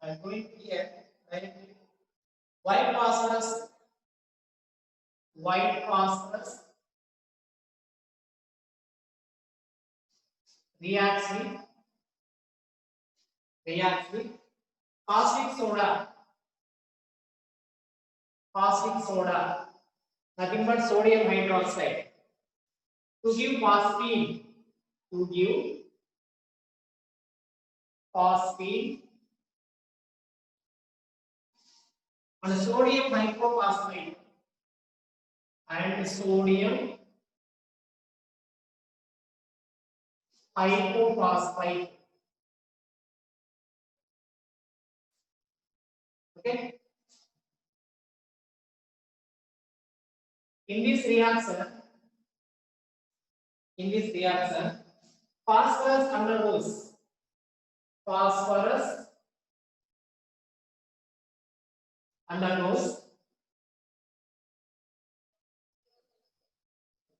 I'm going here. Right? White phosphorus reacts with caustic soda. Caustic soda, nothing but sodium hydroxide, to give phosphine. To give phosphine and sodium hypophosphite and sodium hypophosphite. Okay. In this reaction, phosphorus undergoes phosphorus undergoes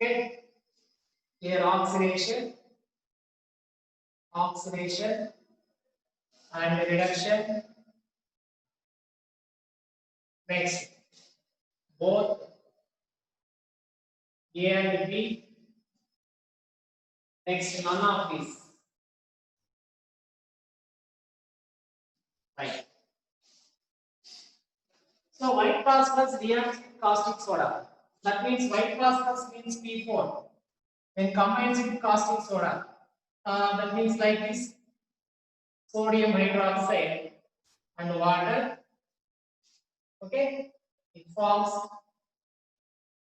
okay, here oxidation and reduction. Next, both A and B. Next, none of these. Right. So white phosphorus reacts with caustic soda. That means white phosphorus means P4. When combines with caustic soda, that means like this: sodium hydroxide and water. Okay, it forms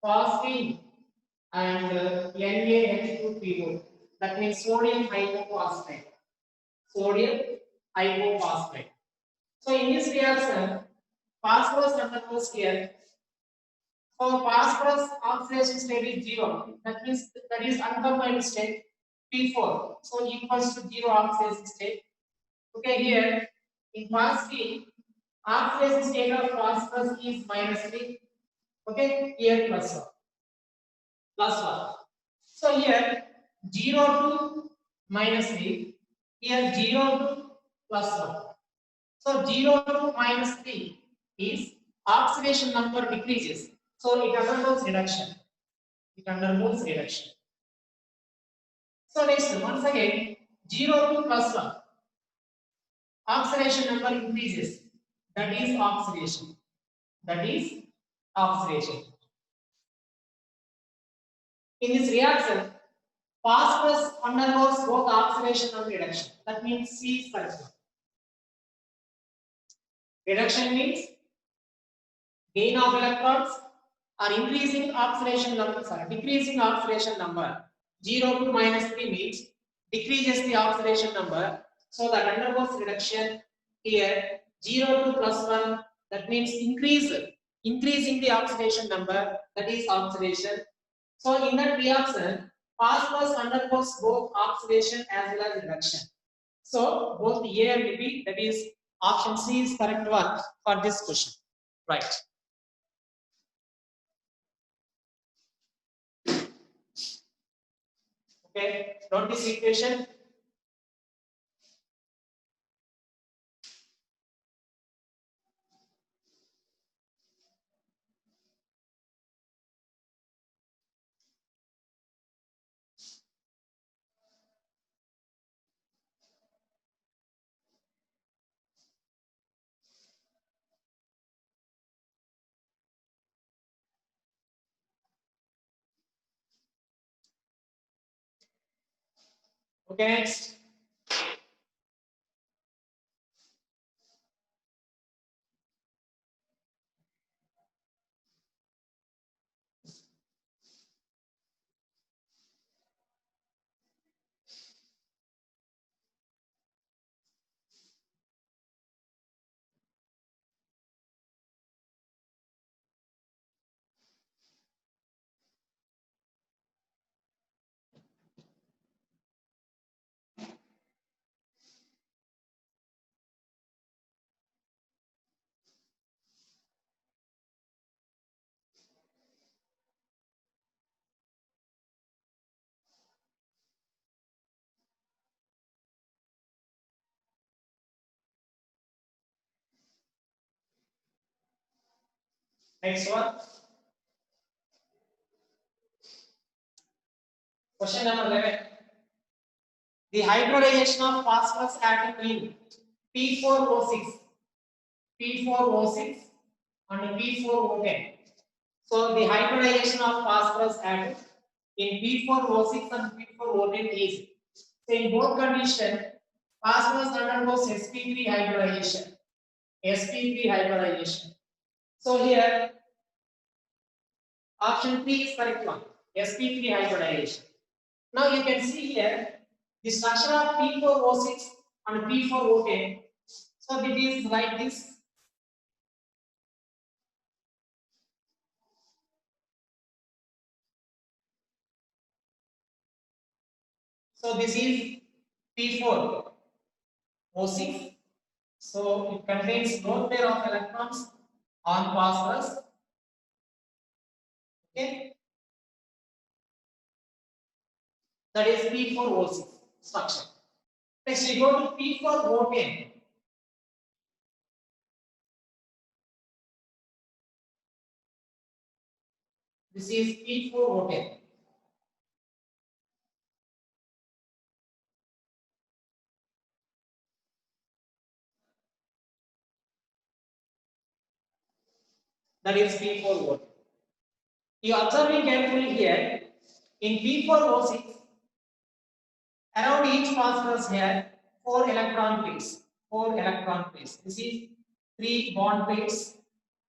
phosphine and NaH2PO. That means sodium hypophosphate. Sodium hypophosphate. So in this reaction, phosphorus undergoes here. So phosphorus oxidation state is 0. That means that is uncombined state P4. So equals to 0 oxidation state. Okay, here in phosphine, oxidation state of phosphorus is -3. Okay, here +1. +1. So here 0 to -3. Here 0 to +1. So 0 to -3 is oxidation number decreases. So it undergoes reduction. So next, once again, 0 to +1, oxidation number increases. That is oxidation. In this reaction, phosphorus undergoes both oxidation and reduction. That means C is correct. Reduction means gain of electrons or increasing oxidation number, decreasing oxidation number. 0 to -3 means decreases the oxidation number. So that undergoes reduction. Here 0 to +1, that means increasing the oxidation number, that is oxidation. So in that reaction, phosphorus undergoes both oxidation as well as reduction. So both A and B, that is option C is correct one for this question. Right. Okay, note this equation. Okay, next. Next one. Question number 11. The hybridization of phosphorus atom in P4O6, P4O6 and P4O10. So the hybridization of phosphorus atom in P4O6 and P4O10 is, so in both conditions, phosphorus undergoes sp3 hybridization. sp3 hybridization. So here option 3 is correct one. sp3 hybridization. Now you can see here the structure of P4O6 and P4O10. So it is like this. So this is P4O6. So it contains lone pair of electrons on phosphorus. Okay, that is P4O6 structure. Next we go to P4O10. This is P4O10. That is P4O10. You are observing carefully here in P4O6, around each phosphorus here 4 electron pairs. 4 electron pairs. This is 3 bond pairs,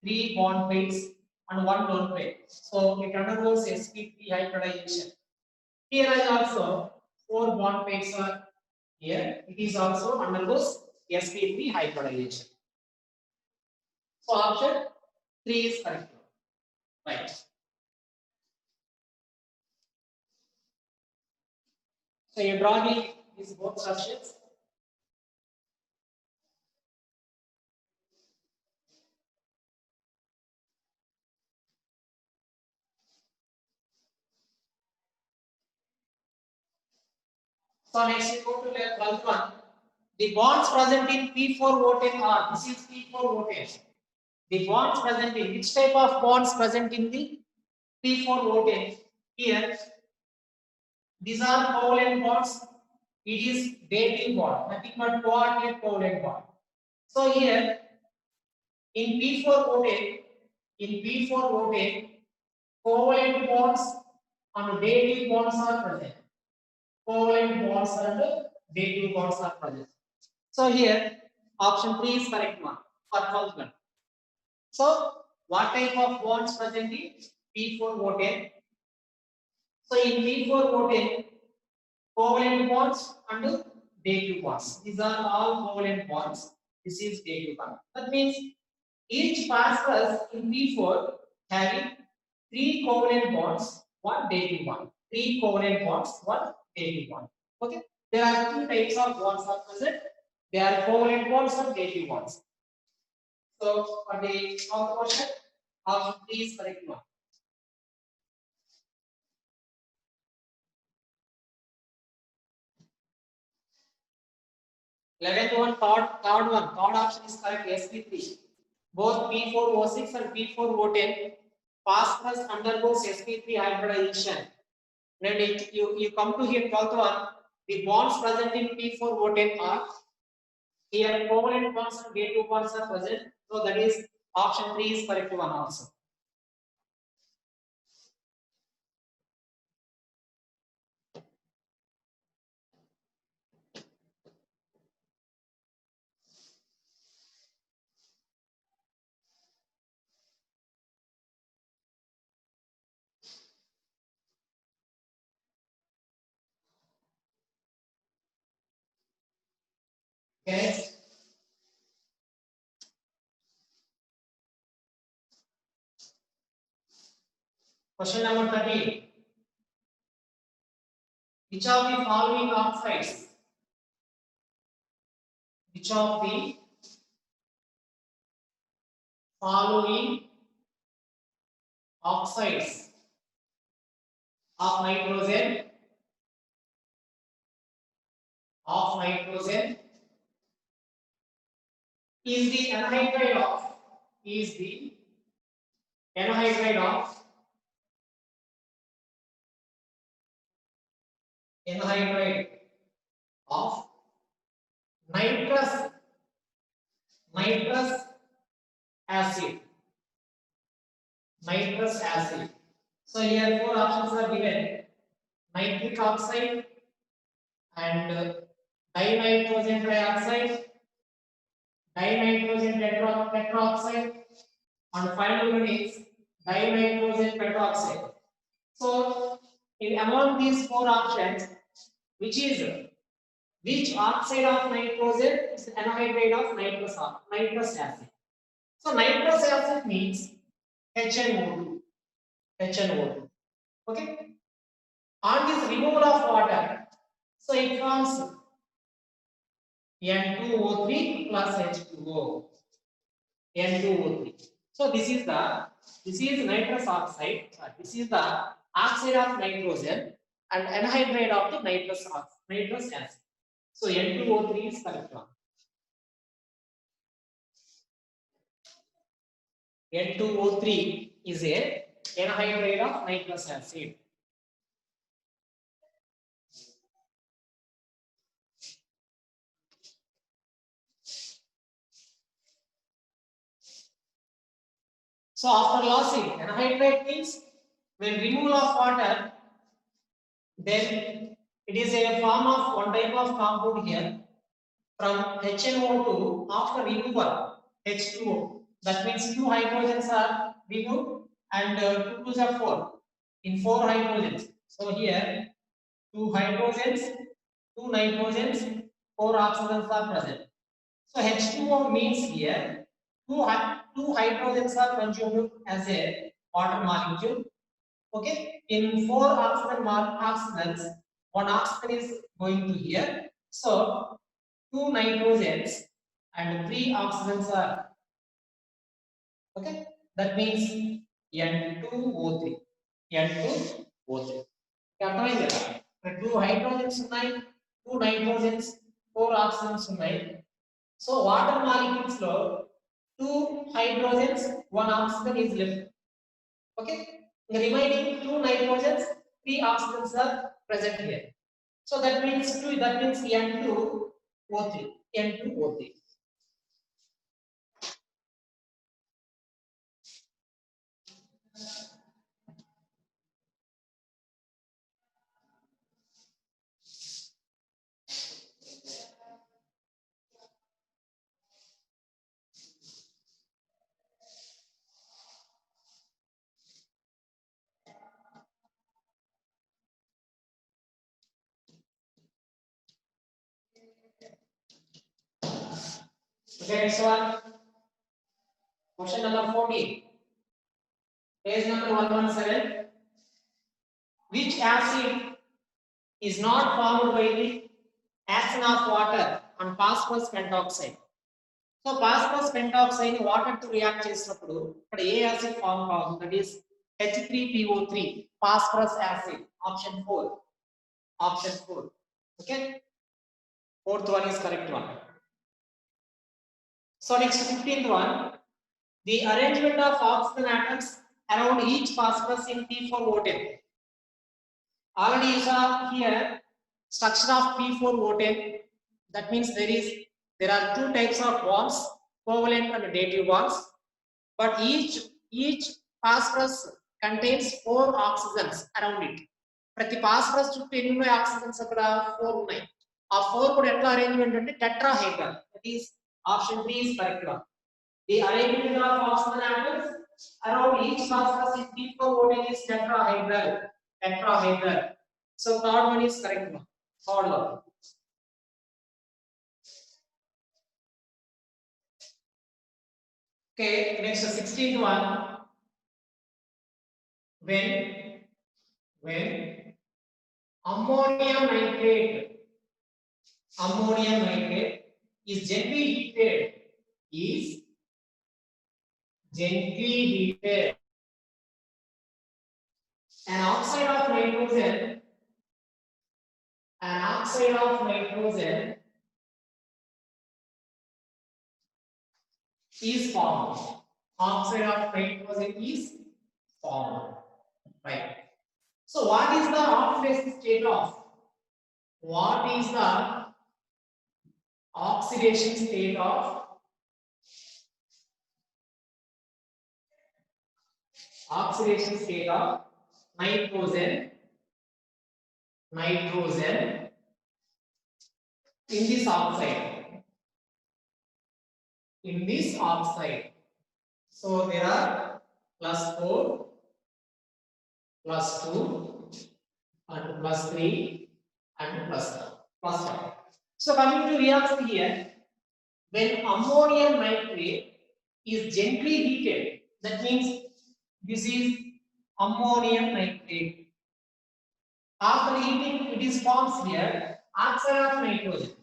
3 bond pairs, and 1 lone pair. So it undergoes sp3 hybridization. Here is also 4 bond pairs are here. It is also undergoes sp3 hybridization. So option 3 is correct. Right. So you draw these both structures. So next we go to the 12th one. The bonds present in P4O10 are, this is P4O10. The bonds present in, which type of bonds present in the P4O10? Here, these are covalent bonds. It is dating bond, nothing but coordinate covalent bond. So here, in P4O10, covalent bonds and dating bonds are present. Covalent bonds and dating bonds are present. So here, option 3 is correct one for 12th one. So, what type of bonds present in P4O10? So, in P4O10, covalent bonds and dative bonds. These are all covalent bonds. This is dative bond. That means each phosphorus in P4 having 3 covalent bonds, 1 dative bond. 3 covalent bonds, 1 dative bond. Okay. There are 2 types of bonds are present. They are covalent bonds and dative bonds. So, for the question, option 3 is correct one. Eleventh one, third option is correct. sp3. Both P4O6 and P4O10 phosphorus undergoes sp3 hybridization. Then you come to here 12th one. The bonds present in P4O10 are here covalent bonds and dative bonds are present. So that is option 3 is correct one also. Okay. Question number 13. Which of the following oxides? Which of the following oxides of nitrogen is the anhydride of anhydride of nitrous nitrous acid. Nitrous acid. So here four options are given: nitric oxide and dinitrogen trioxide, dinitrogen tetroxide, and final one is dinitrogen peroxide. So in among these four options, which oxide of nitrogen is anhydride of nitrous acid? So nitrous acid means HNO2. HNO2. Okay. On this removal of water, so it forms N2O3 plus H2O. N2O3. So this is nitrous oxide. This is the oxide of nitrogen and anhydride of the nitrous acid. So N2O3 is correct one. N2O3 is a anhydride of nitrous acid. So after lossing, anhydride means when removal of water, then it is a form of one type of compound here from HNO2 after removal H2O. That means two hydrogens are removed and two twos are four. In four hydrogens. So here two hydrogens, two nitrogens, four oxygens are present. So H2O means here two hydrogens are conjugated as a water molecule. Okay, in four oxygens, one oxygen is going to here. So two nitrogens and three oxygens are okay. That means N2O3. N2O3. అర్థమైంది కదా ఇక్కడ two hydrogens ఉన్నాయి two nitrogens four oxygens ఉన్నాయి so water molecules లో two hydrogens one oxygen is left okay the remaining two nitrogens three oxygens are present here so that means N2O3 Okay, next one. Question number 14. Page number 117. Which acid is not formed by the action of water on phosphorus pentoxide? So phosphorus pentoxide water to react చేసినప్పుడు ఇక్కడ ఏ acid form కాదు that is H3PO3 phosphorus acid option 4 okay fourth one is correct one. So next 15th one, the arrangement of oxygen atoms around each phosphorus in P4O10. Already you saw here structure of P4O10. That means there are two types of bonds, covalent and dative bonds. But each phosphorus contains four oxygens around it. ప్రతి phosphorus చుట్టూ ఎన్ని ఉన్నాయి oxygens అక్కడ 4 ఉన్నాయి. ఆ 4 కూడా ఎట్లా arrangement అంటే tetrahedral. That is option 3 is correct one. The arrangement of oxygen atoms around each phosphorus in P4O10 is tetrahedral. So third one is correct one. Third one. Okay, next 16th one. When ammonium nitrate is gently heated, an oxide of nitrogen is formed. Oxide of nitrogen is formed. Right. So what is the oxidation state of? What is the oxidation state of nitrogen in this oxide? In this oxide. So there are +4, +2, and +3, and +1. So coming to reaction here, when ammonium nitrate is gently heated, that means this is ammonium nitrate. After heating, it is forms here oxide of nitrogen.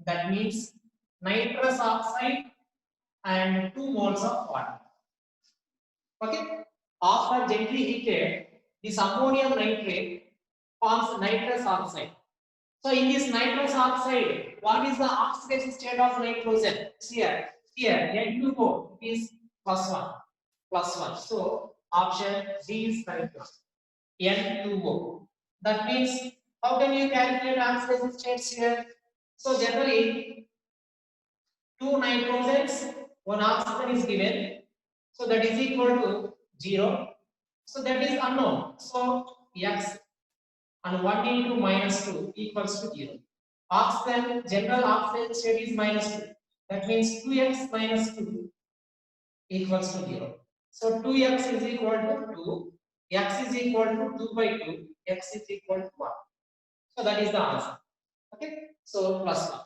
That means nitrous oxide and 2 moles of water. Okay. After gently heated, this ammonium nitrate forms nitrous oxide. So in this nitrous oxide, what is the oxidation state of nitrogen? Here, N2O is +1. So option D is correct one. N2O. That means how can you calculate oxidation states here? So generally, 2 nitrogens, 1 oxygen is given. So that is equal to 0. So that is unknown. So X and 1 into -2 equals to 0. Oxygen, general oxygen state is -2. That means 2x minus 2 equals to 0. So 2x is equal to 2. X is equal to 2 by 2. X is equal to 1. So that is the answer. Okay. So +1.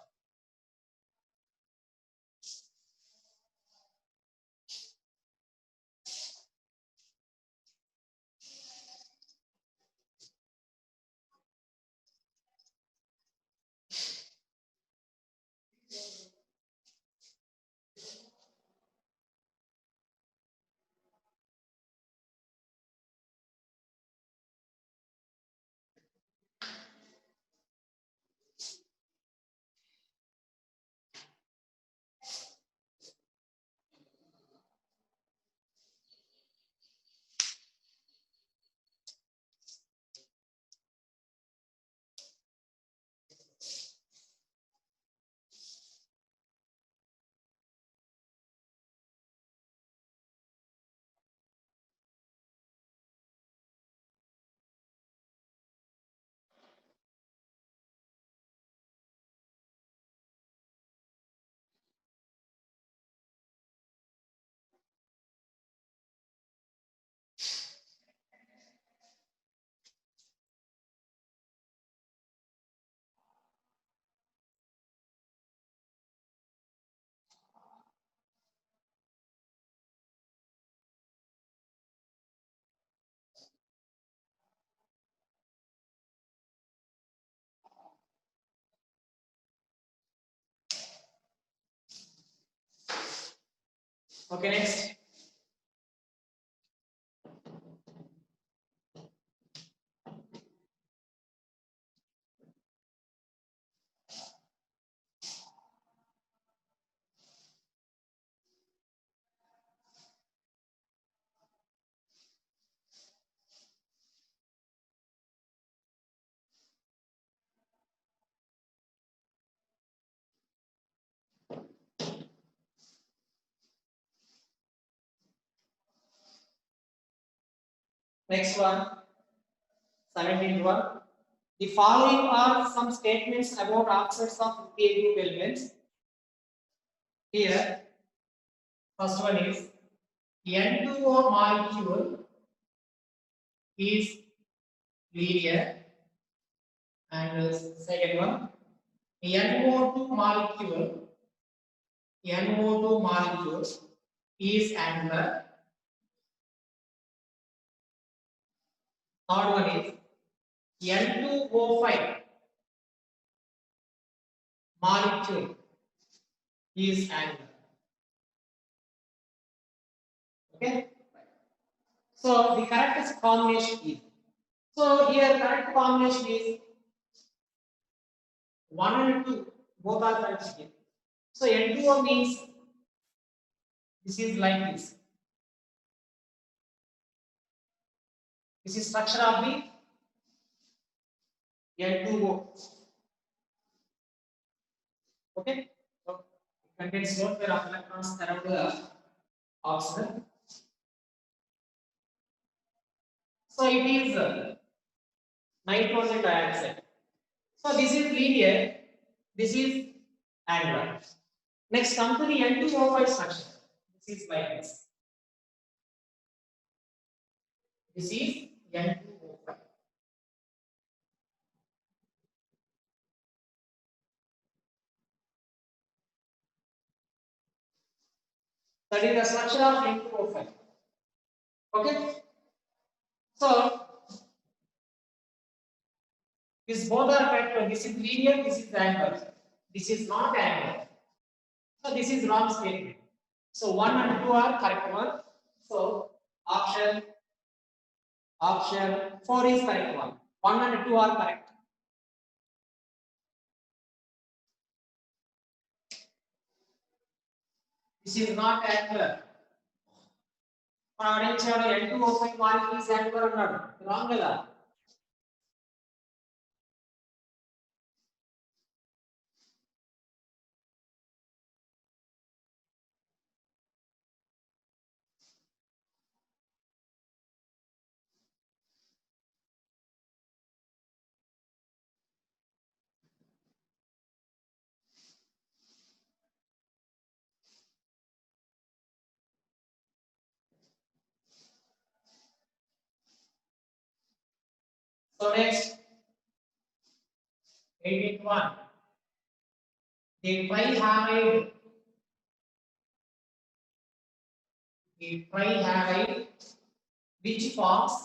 Okay, next. Next one, 17th one. The following are some statements about oxides of PA group elements. Here, first one is N2O molecule is linear, and second one, NO2 molecule is angular. Third one is N2O5 molecule is angular. Okay. So the correct combination is. So here correct combination is 1 and 2. Both are correct here. So N2O means this is like this. This is structure of the N2O. Okay, so it contains lone pair of electrons around the oxygen. So it is nitrogen dioxide. So this is linear, this is angular. Next, come to the N2O5 structure. This is like this. This is N2O5. That is the structure of N2O5. Okay. So this both are correct. This is linear, this is angular. This is not angular. So this is wrong statement. So 1 and 2 are correct one. So option 4 is correct one. 1 and 2 are correct. This is not angular. N2O5 molecule is angular or not? Wrong కదా? So next, 81. The trihalide which forms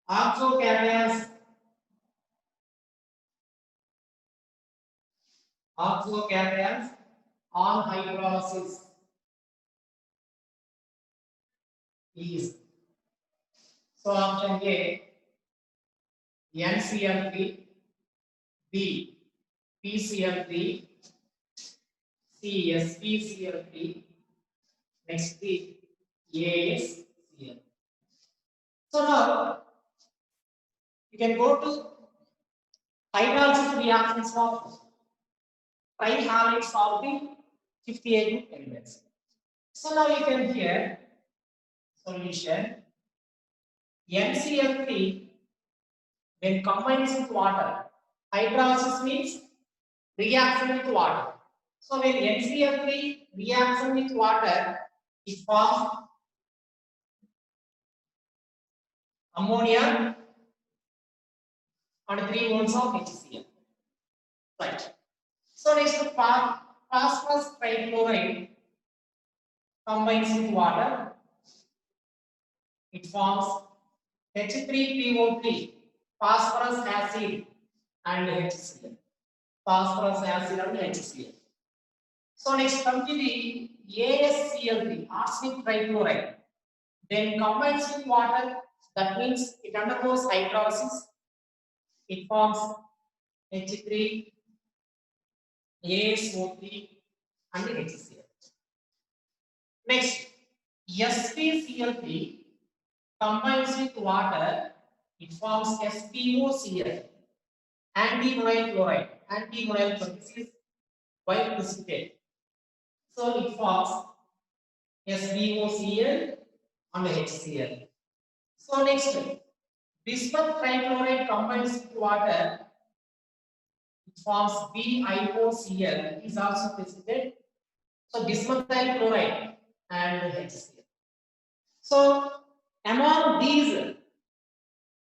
oxocations on hydrolysis is, so option A NCl3, B PCl3, C SPCl3, next D ASCl. So now you can go to hydrolysis reactions of trihalides of the 58 elements. So now you can hear solution NCl3 when combines with water. Hydrolysis means reaction with water. So when NCl3 reaction with water, it forms ammonia and 3 moles of HCl. Right. So next, phosphorus trichloride combines with water. It forms H3PO3, phosphorus acid and HCl. Phosphorus acid and HCl. So next, come to the ASCl3, arsenic trichloride. Then combines with water. That means it undergoes hydrolysis. It forms H3, ASO3 and HCl. Next, SpCl3 combines with water. It forms SpOCl, antivinyl chloride. Antivinyl chloride, this is white precipitate. So it forms SbOCl and HCl. So next, bismuth trichloride combines with water. It forms BiOCl, is also precipitate. So bismuthine chloride and HCl. So among these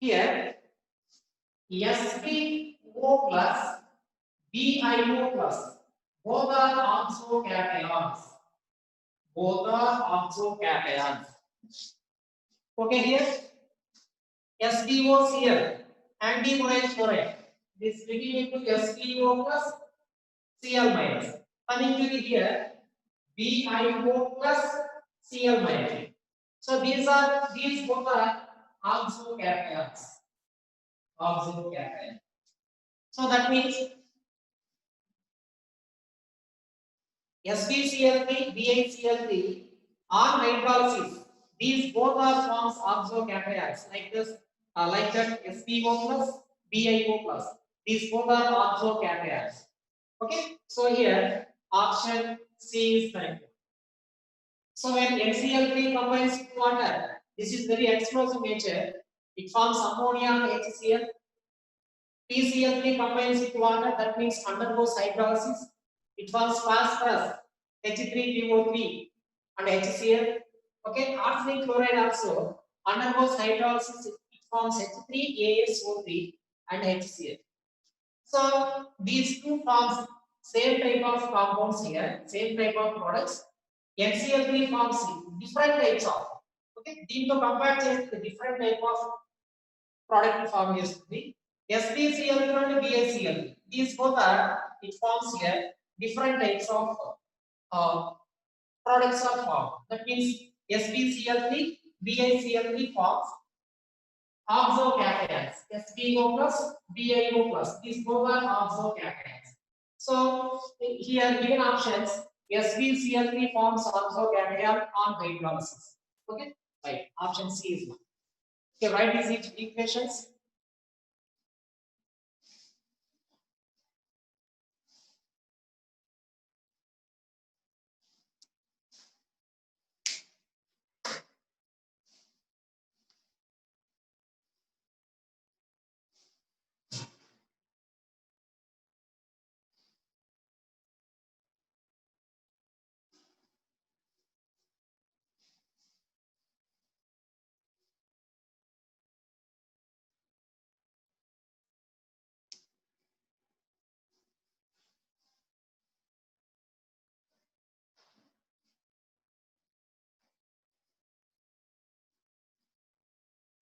here, SpO plus BiO plus both are oxocations. Both are oxocations. Okay, here SbOCl, antivinyl chloride. This splitting into SbO plus Cl minus. Coming to here, BiO plus Cl minus. So these both are oxocations. Oxocation. So that means SbCl3, BiCl3 on hydrolysis. These both are forms oxocations like this, like that SbO plus, BiO plus. These both are oxocations. Okay, so here option C is correct. So when NCl3 combines with water, this is very explosive nature. It forms ammonia and HCl. PCl3 combines with water, that means undergoes hydrolysis. It forms phosphorus, H3PO3 and HCl. Okay, arsenic chloride also undergoes hydrolysis. It forms H3ASO3 and HCl. So these two forms same type of compounds here, same type of products. NCl3 forms different types of. Okay, దీంతో compare చేస్తే different type of product form చేస్తుంది. SbCl3 and BiCl3. These both are it forms here different types of uh, products of form. That means SbCl3, BiCl3 forms oxocations. SbO plus, BiO plus. These both are oxocations. So here given options, SbCl3 forms oxocation on hydrolysis. Okay, right. Option C is one. Okay, write these equations.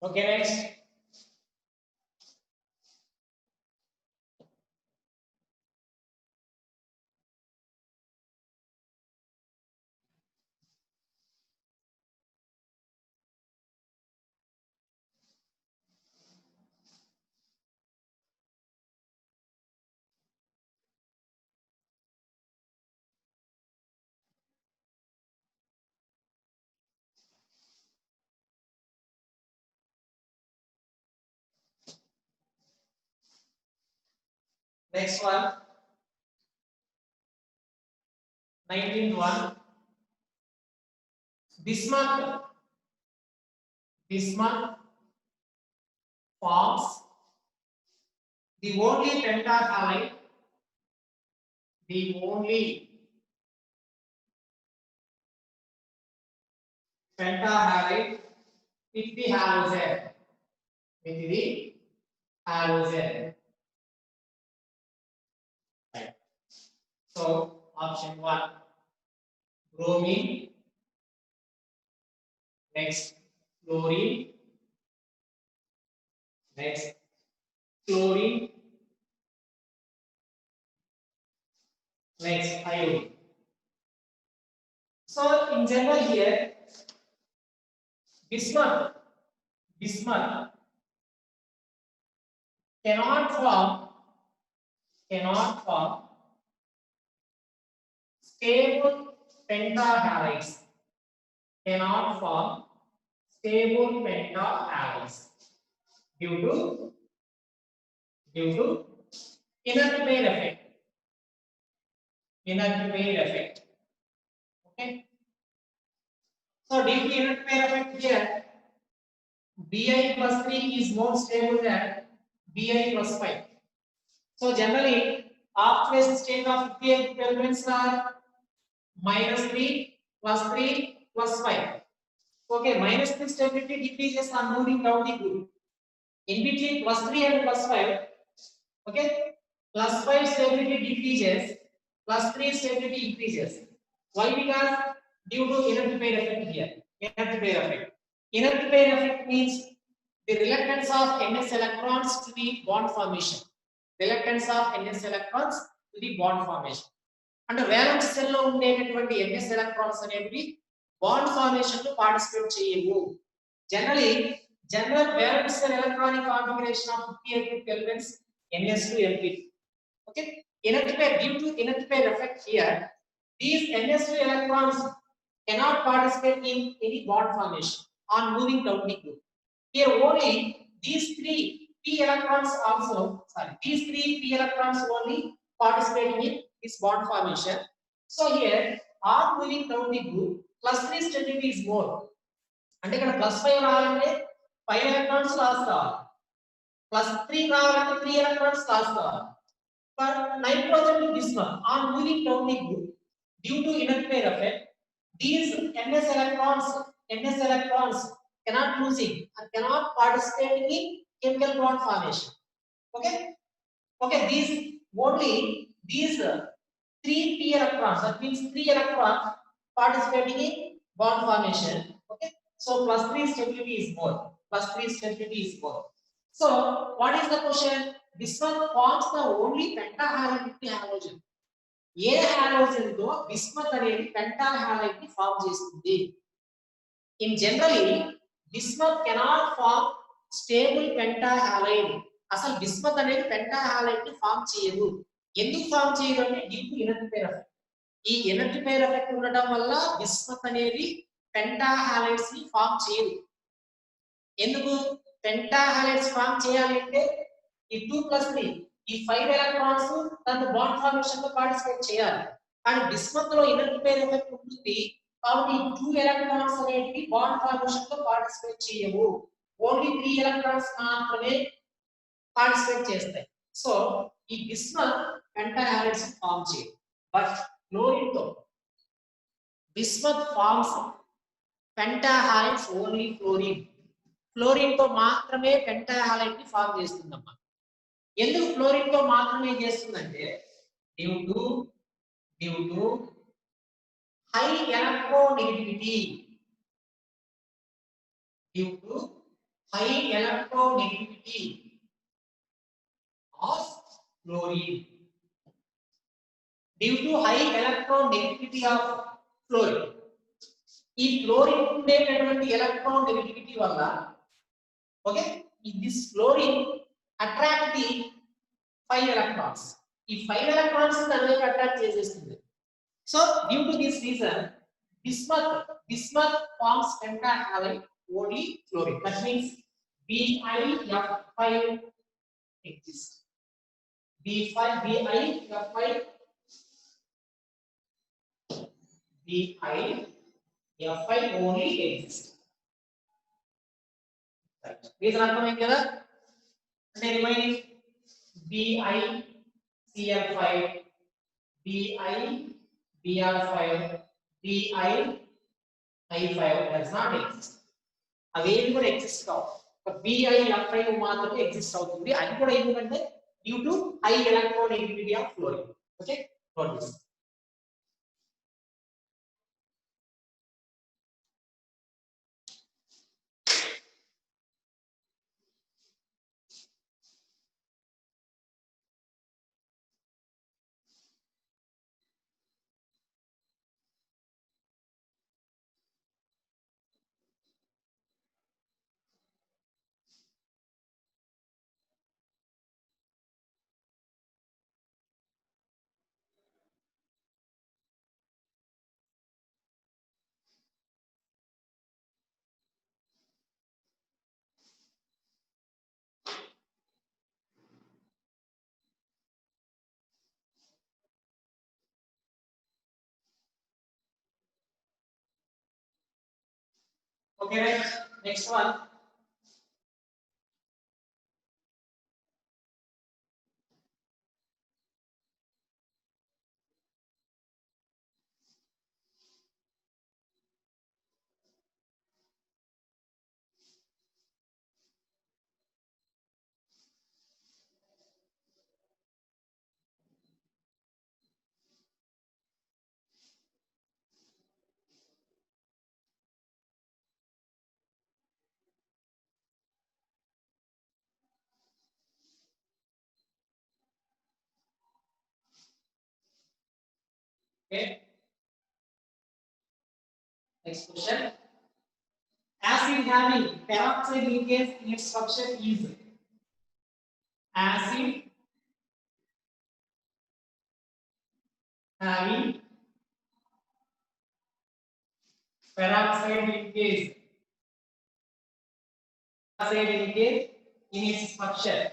Okay, next. Next one. 19th one. Bismuth forms the only pentahalide, the only pentahalide with the halogen. With the halogen. Right. So option 1, bromine. Next, chlorine. Next, chlorine. Next, iodine. So in general here, bismuth cannot form stable pentahalides. Cannot form stable pentahalides due to inert pair effect. Inert pair effect. Okay. So due to inert pair effect here, Bi plus 3 is more stable than Bi plus 5. So generally, oxidation state of 58 elements are -3 plus 3 plus 5. Okay, -3 stability decreases on moving down the group. In between +3 and +5, okay, +5 stability decreases, +3 stability increases. Why? Because due to inert pair effect here. Inert pair effect. Inert pair effect means the reluctance of ns electrons to the bond formation. Reluctance of ns electrons to the bond formation. And valence cell లో ఉండేటటువంటి ns electrons అనేవి bond formation లో participate చేయవు. Generally, general valence cell electronic configuration of 58 elements ns to np. Okay, inert pair, due to inert pair effect here, These ns2 electrons cannot participate in any bond formation on moving down the group. Here only these three p electrons also, these three p electrons only participating in this bond formation. So here on moving down the group, plus 3 stability is more. అంటే ఇక్కడ +5 రావాలంటే 5 electrons loss కావాలి, +3 రావాలంటే 3 electrons loss కావాలి. For nitrogen to this one, on moving down the group, due to inner pair effect, these ns electrons cannot losing and cannot participate in chemical bond formation. Okay, these only these 3 p electrons, that means 3 electrons participating in bond formation. Okay, so +3 stability is more, +3 stability is more. So what is the question? This one forms the only pentahalide halogen. ఏ halogen తో bismuth అనేది pentahalide ని form చేస్తుంది. In generally bismuth cannot form stable pentahalide. అసలు bismuth అనేది pentahalide ని form చేయదు. ఎందుకు ఫార్మ్ చేయదు అంటే due to inert pair effect. ఈ ఇనర్ట్ పేర్ ఎఫెక్ట్ ఉండడం వల్ల బిస్మత్ అనేది పెంటాహాలైడ్స్ ని ఫార్మ్ చేయదు. ఎందుకు పెంటాహాలైడ్స్ ఫార్మ్ చేయాలంటే ఈ 2+3 ఈ 5 ఎలక్ట్రాన్స్ తన బాండ్ ఫార్మేషన్ లో పార్టిసిపేట్ చేయాలి. కానీ బిస్మత్ లో ఇనర్ట్ పేర్ ఎఫెక్ట్ ఉంటుంది కాబట్టి ఈ 2 ఎలక్ట్రాన్స్ అనేవి బాండ్ ఫార్మేషన్ లో పార్టిసిపేట్ చేయవు. ఓన్లీ 3 ఎలక్ట్రాన్స్ మాత్రమే పార్టిసిపేట్ చేస్తాయి. సో ఈ బిస్మత్ పెంటాహాలైడ్స్ ఫార్మ్ చేయదు. బట్ క్లోరిన్ తో bismuth forms pentahalides only fluorine. Fluorine తో మాత్రమే పెంటాహాలైడ్ ని ఫార్మ్ చేస్తుందమ్మా. ఎందుకు ఫ్లోరిన్ తో మాత్రమే చేస్తుందంటే due to high electronegativity. Due to high electronegativity of fluorine. Due to high electronegativity of fluorine. ఈ ఫ్లోరిన్ ఉండేటటువంటి ఎలక్ట్రోనెగటివిటీ వల్ల okay this fluorine attract the 5 electrons. ఈ 5 electrons దానికి అట్రాక్ట్ చేసేస్తుంది. So due to this reason bismuth forms pentahalide only fluorine. That means BiF5 exists. BiF5 only exists. Right. Reason అర్థమైంది కదా? అంటే remaining BiCl5, BiBr5, BiI5 does not exist. అవేవి కూడా exist కావు. BiF5 మాత్రమే ఎగ్జిస్ట్ అవుతుంది. అది కూడా ఎందుకంటే due to high electronegativity of fluorine. Okay, note this. Okay, right. Next one. Okay. Next question. Acid having peroxide linkage in its structure is acid having Peroxide linkage. Peroxide linkage in its structure.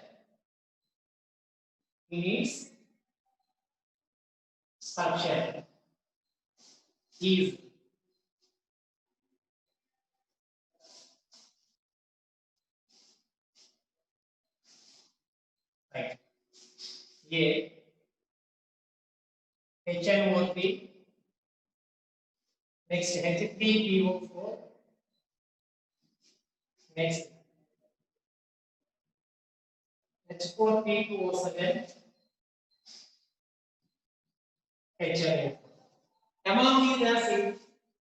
In its structure is right. A HNO3, next H3PO4, next H4P2O7, HNO4. Among these acids,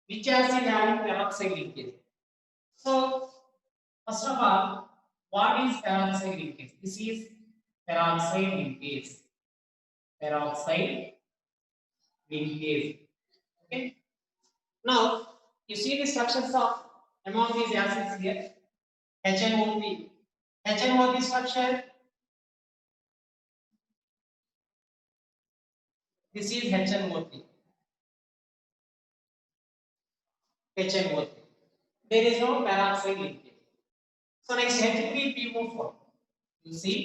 which acid having peroxide linkage? So, first of all, what is peroxide linkage? This is peroxide linkage. Peroxide linkage. Okay. Now, you see the structures of among these acids here. HNO3. HNO3 structure. This is HNO3. HNO3. There is no peroxide linkage. So next H3PO4. You see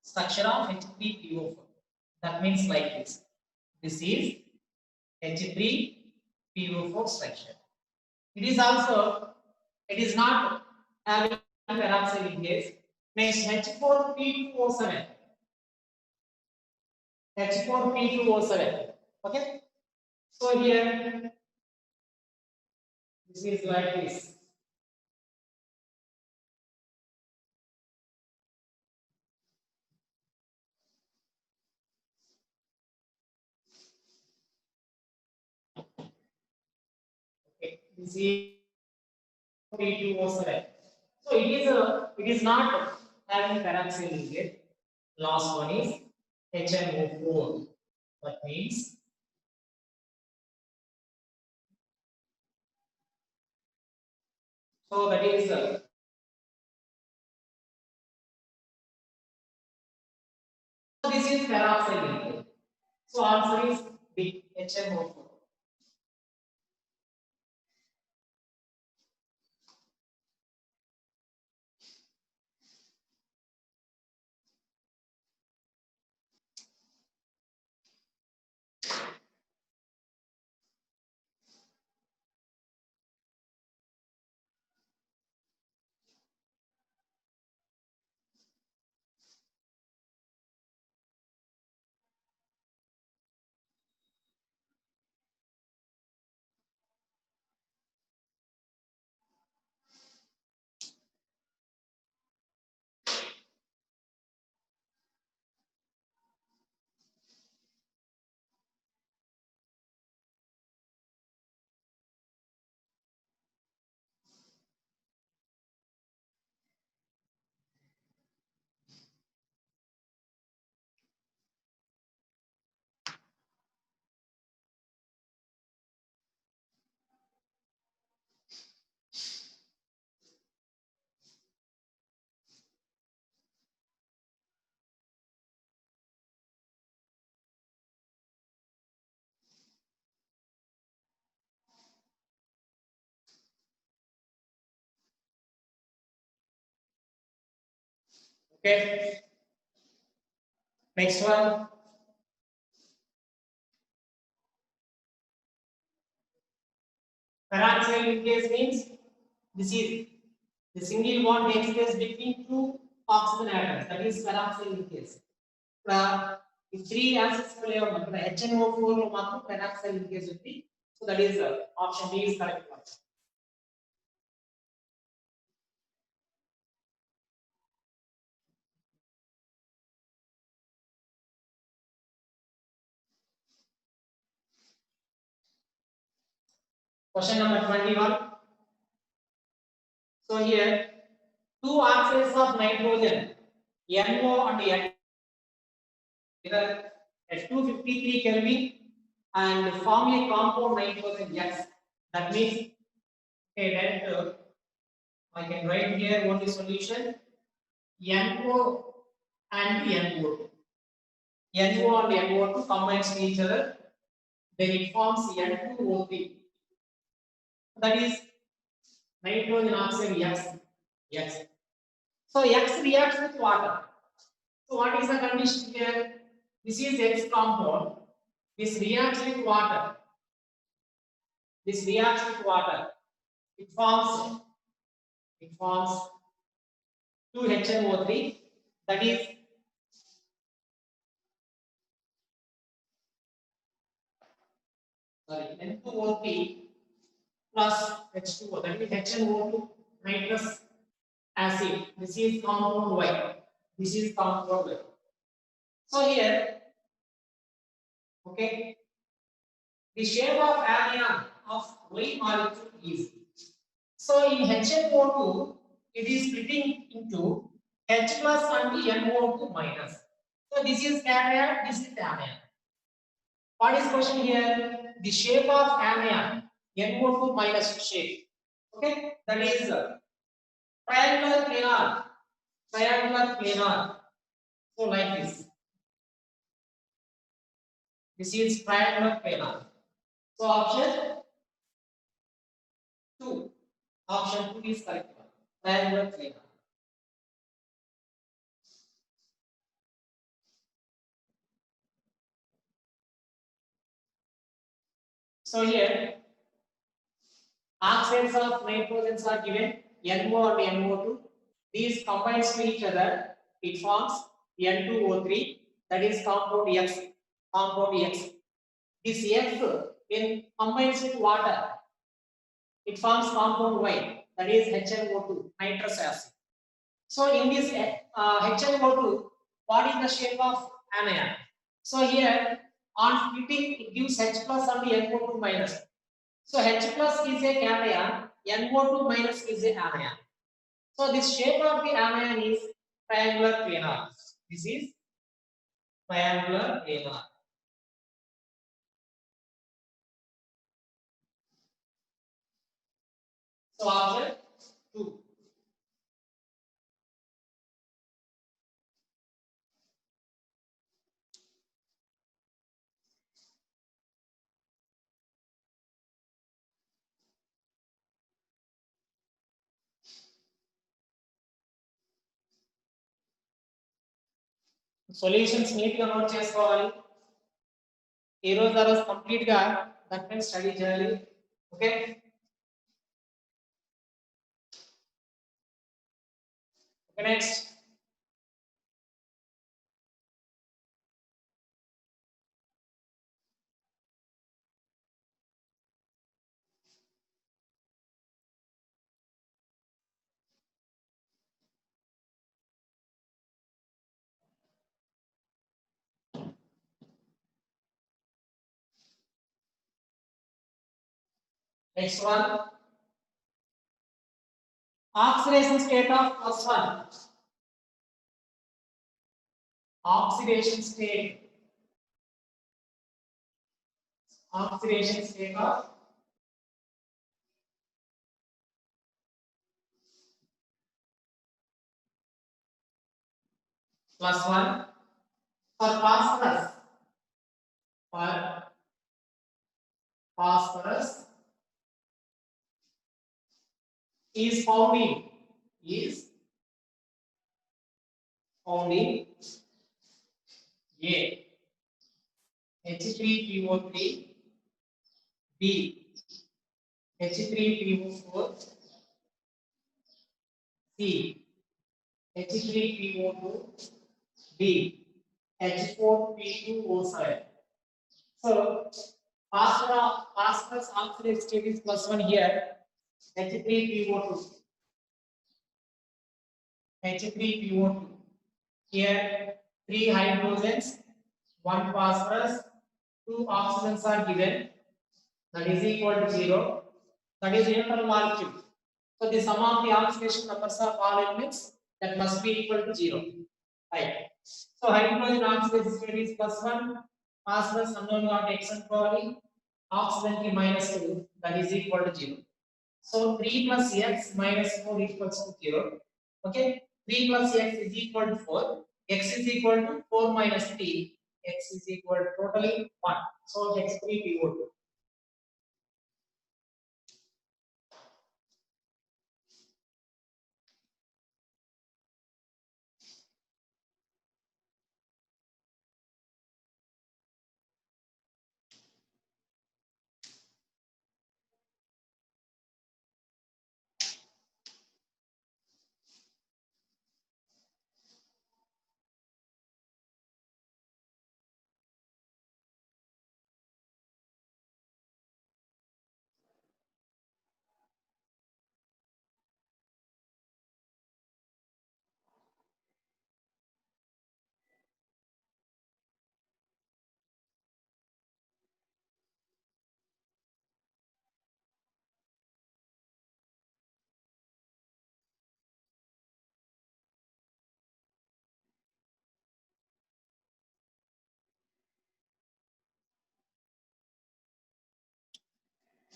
structure of H3PO4. That means like this. This is H3PO4 structure. It is also, it is not having peroxide linkage. Next H4P2O7. H4P2O7. Okay. So here, this is like this. Okay. This is P2O7. So it is not having peroxide linkage. Last one is HNO4. That means so that is this is peroxide linkage. So answer is B, HNO4. Okay. Next one. Peroxide linkage means this is the single bond takes place between two oxygen atoms. That is peroxide linkage. The three acids HNO4 లో మాత్రం peroxide linkage ఉంది. So that is option D is correct one. Question number 21. So here two oxides of nitrogen NO and N at 253 Kelvin and form a compound nitrogen X. That means okay, that I can write here only solution NO and NO2. NO and NO2 combines each other, then it forms N2O3. that is nitrogen oxide X. X. So X reacts with water. So what is the condition here? This is X compound. This reacts with water. This reacts with water. It forms 2HNO3. That is N2O3 plus H2O. That is HNO2 nitrous acid. This is compound Y. This is compound Y. So here, okay, the shape of anion of Y molecule is, so in HNO2 it is splitting into H plus and NO2 minus. So this is cation, this is anion. What is question here? The shape of anion NO2 minus shape. Okay, that is triangular planar. Triangular planar. So like this. This is triangular planar. So option 2. Option 2 is correct one. Triangular planar. So here oxides of nitrogens are given NO and NO2. These combines to each other. It forms N2O3. That is compound X. Compound X. This X when combines with water, it forms compound Y. That is HNO2, nitrous acid. So in this HNO2, what is the shape of anion? So here on splitting it gives H plus and NO2 minus. So H plus is a cation, NO2 minus is a anion. So this shape of the anion is triangular planar. This is triangular planar. So option 2. Solutions neat గా note చేసుకోవాలి. ఈ రోజు ఆ రోజు complete గా దాన్ని study చేయాలి. Okay, next one oxidation state of +1. Oxidation state of +1 for phosphorus. For phosphorus is found in A H3PO3, B H3PO4, C H3PO2, D H4P2O7. So phosphorus oxidation state is +1 here. H3PO2. H3PO2. Here 3 hydrogens, 1 phosphorus, 2 oxygens are given. That is equal to 0. That is neutral molecule. So the sum of the oxidation numbers of all elements that must be equal to 0. Right. So hydrogen oxidation state is +1. Phosphorus unknown got X and power, oxygen ki -2. That is equal to 0. So 3 plus X minus 4 equals to 0. Okay. 3 plus X is equal to 4. X is equal to 4 minus 3. X is equal to totally 1. So H3PO2.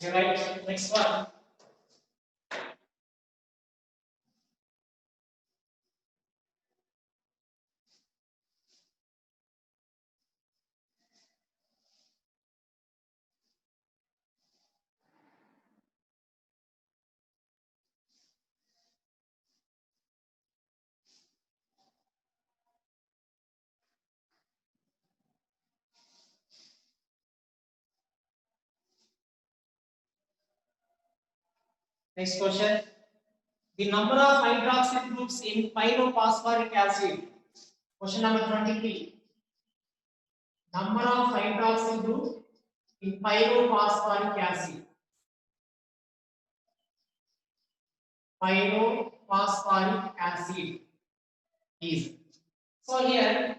Okay, right. Next one. Next question. The number of hydroxyl groups in pyrophosphoric acid. Question number 23. Number of hydroxyl groups in pyrophosphoric acid. Pyrophosphoric acid is. So here,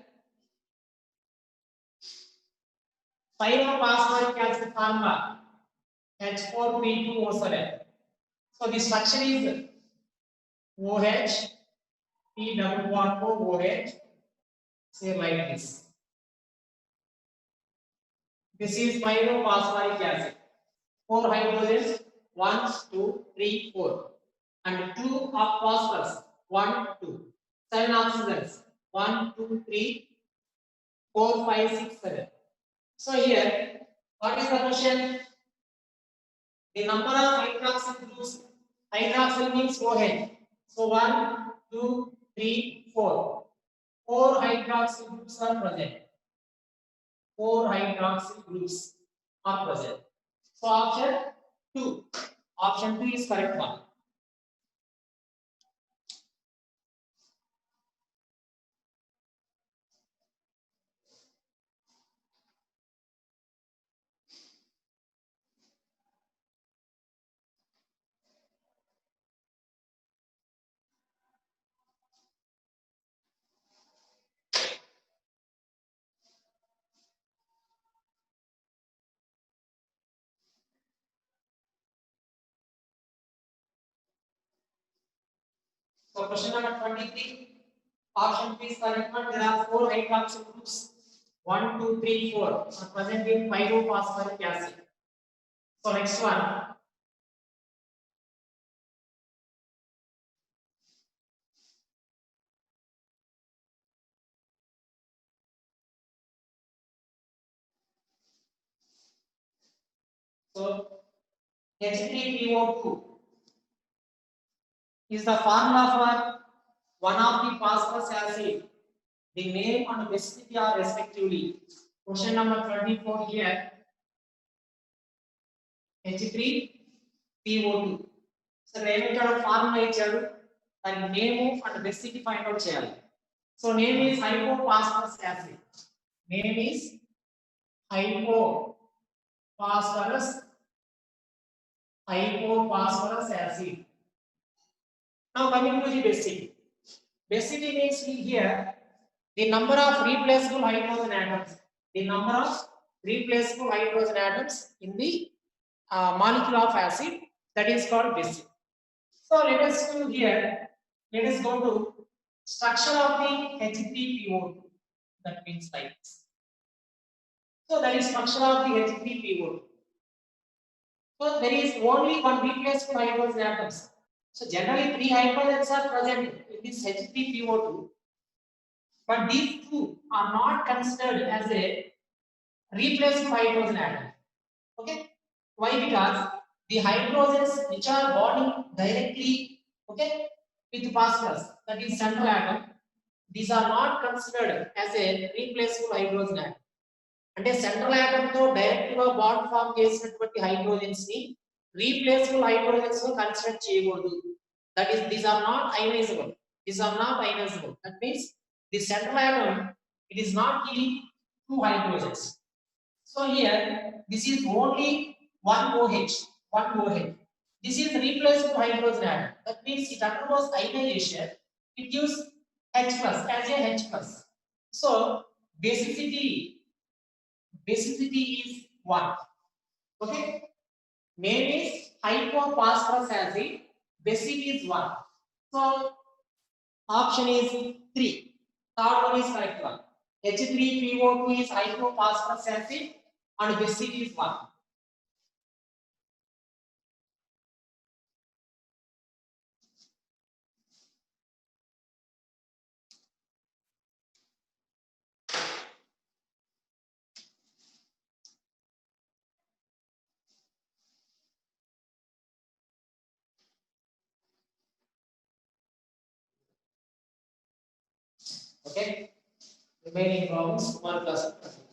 pyrophosphoric acid formula H4P2O7. So the structure is OH, P double bond OH. Say like this. This is pyrophosphoric acid. 4 hydrogens, 1, 2, 3, 4. And 2 of phosphorus, 1, 2. 7 oxygens, 1, 2, 3, 4, 5, 6, 7. So here, what is the question? The number of hydroxyl groups, hydroxyl means OH. So 1, 2, 3, 4. 4 hydroxyl groups are present. 4 hydroxyl groups are present. So option 2. Option 2 is correct one. So question number 23. Option B is correct one. There are 4 hydroxyl groups. 1, 2, 3, 4 are present in pyrophosphoric acid. So next one. So H3PO2 is the formula for one of the phosphorus acid. The name and specificity are respectively. Question number 24 here. H3PO2. So name ఇక్కడ formula ఇచ్చాడు. దాని name and basicity find out చేయాలి. So name is hypophosphorus acid. Name is hypophosphorus acid. Now coming to the basicity. Basicity means here the number of replaceable hydrogen atoms. The number of replaceable hydrogen atoms in the molecule of acid, that is called basicity. So let us do here. Let us go to structure of the H3PO2. That means like this. So that is structure of the H3PO2. So there is only one replaceable hydrogen atoms. So generally 3 hydrogens are present in this H3PO2, but these 2 are not considered as a replaceable hydrogen atom. Okay? Why? Because the hydrogens which are bonding directly, okay, with phosphorus, that is central atom, these are not considered as a replaceable hydrogen atom. అంటే central atom తో direct గా bond form చేసినటువంటి hydrogens ని replaceable hydrogens గా consider చేయకూడదు. That is these are not ionizable. That means the central atom, it is not giving 2 hydrogens. So here this is only one OH. This is replaceable hydrogen atom. That means it undergoes ionization. It gives H plus as a H plus. So basicity is 1. Okay? Name is hypophosphorus acid. Basicity is 1. So option is 3. Third one is correct one. H3PO2 is hypophosphorus acid and basicity is 1. Okay. Remaining problems tomorrow class.